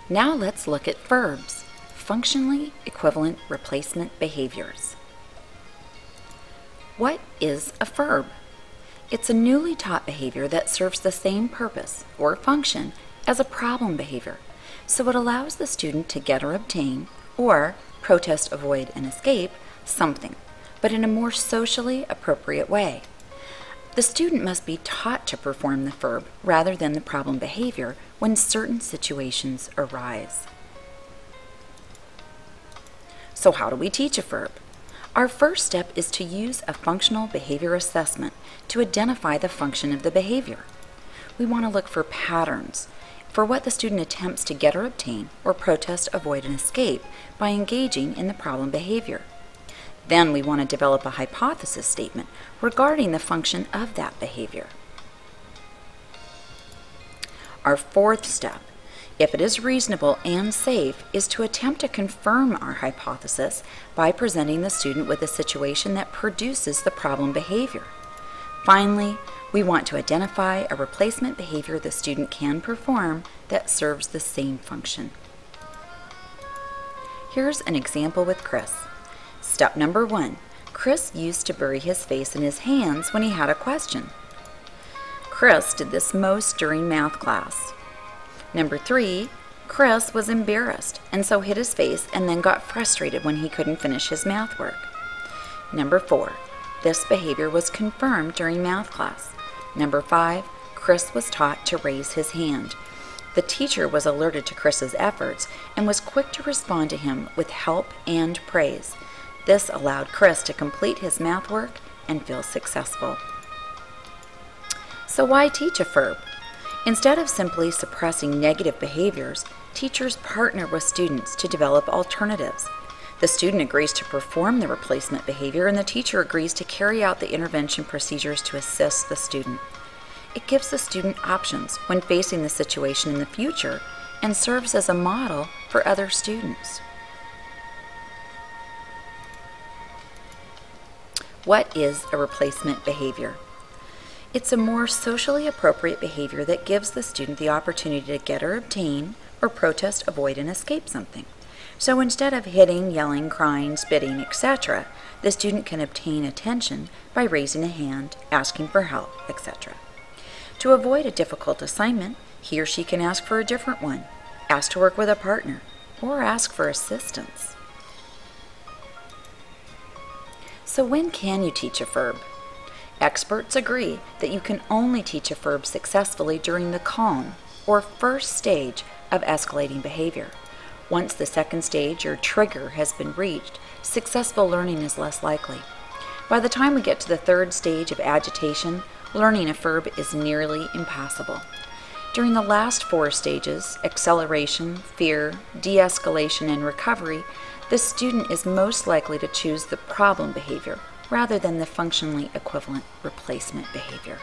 Now let's look at FERBs, functionally equivalent replacement behaviors. What is a FERB? It's a newly taught behavior that serves the same purpose or function as a problem behavior, so it allows the student to get or obtain, or protest, avoid, and escape something, but in a more socially appropriate way. The student must be taught to perform the FERB rather than the problem behavior when certain situations arise. So how do we teach a FERB? Our first step is to use a functional behavior assessment to identify the function of the behavior. We want to look for patterns for what the student attempts to get or obtain, or protest, avoid, and escape by engaging in the problem behavior. Then we want to develop a hypothesis statement regarding the function of that behavior. Our fourth step, if it is reasonable and safe, is to attempt to confirm our hypothesis by presenting the student with a situation that produces the problem behavior. Finally, we want to identify a replacement behavior the student can perform that serves the same function. Here's an example with Chris. Step number 1. Chris used to bury his face in his hands when he had a question. Chris did this most during math class. Number 3. Chris was embarrassed and so hid his face and then got frustrated when he couldn't finish his math work. Number 4. This behavior was confirmed during math class. Number 5. Chris was taught to raise his hand. The teacher was alerted to Chris's efforts and was quick to respond to him with help and praise. This allowed Chris to complete his math work and feel successful. So why teach a FERB? Instead of simply suppressing negative behaviors, teachers partner with students to develop alternatives. The student agrees to perform the replacement behavior and the teacher agrees to carry out the intervention procedures to assist the student. It gives the student options when facing the situation in the future and serves as a model for other students. What is a replacement behavior? It's a more socially appropriate behavior that gives the student the opportunity to get or obtain, or protest, avoid, and escape something. So instead of hitting, yelling, crying, spitting, etc., the student can obtain attention by raising a hand, asking for help, etc. To avoid a difficult assignment, he or she can ask for a different one, ask to work with a partner, or ask for assistance. So when can you teach a FERB? Experts agree that you can only teach a FERB successfully during the calm, or first stage of escalating behavior. Once the second stage or trigger has been reached, successful learning is less likely. By the time we get to the third stage of agitation, learning a FERB is nearly impossible. During the last 4 stages, acceleration, fear, de-escalation, and recovery, the student is most likely to choose the problem behavior rather than the functionally equivalent replacement behavior.